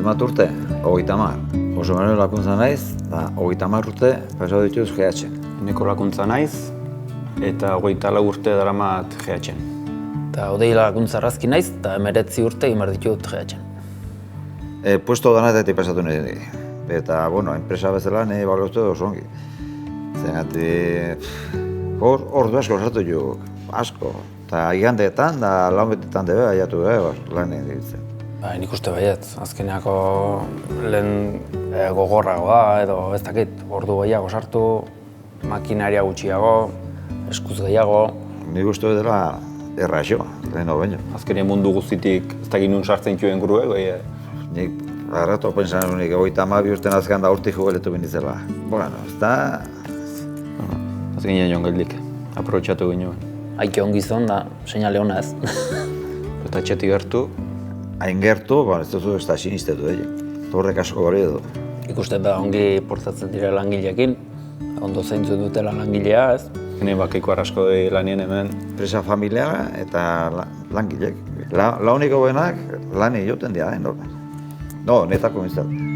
zenbat urte? 30. Oso Manuel lakuntza naiz, eta 30 urte pasatu dituz GH. Eneko lakuntza naiz, eta 24 urte daramat GH-en. Eta Odei lakuntza arrazki naiz, eta 19 urte egin behar ditut GH-en. Puesto danatetik pasatu nahi. Eta, bueno, enpresa bezala nahi baloztu oso ongi. Zergatik, ordu asko sartu jo, asko. Eta igandeetan da laumetetan debe aiatu lan egin ditzen. Nik uste baiet, azkeneako lehen gogorragoa edo ez dakit, ordu gehiago sartu, makinaria gutxiago, eskuz gehiago. Nik uste dela erraixo, lehen baino. Azkenean mundu guztitik ez dakit nun sartzen joen grue, Nik arrato pensan unik 32 urten azkan da urtik jugeletu binizela. Bueno, ez da... Azkenean joan geldik, aprobetxatu ginen. Haike ongizon da, seinale hona ez. Eta etxetik gertu, Hain gertu, ez duzu ez da sinistetu egin. Horrek asko bari edo. Ikusten da ongi portatzen dira langileekin, ondo zeintzu dutela langilea ez. Gene bakiko arrasko lanien hemen. Enpresa familiara eta langilek. Launiko benak lan egiten dira, No, netako mintzat.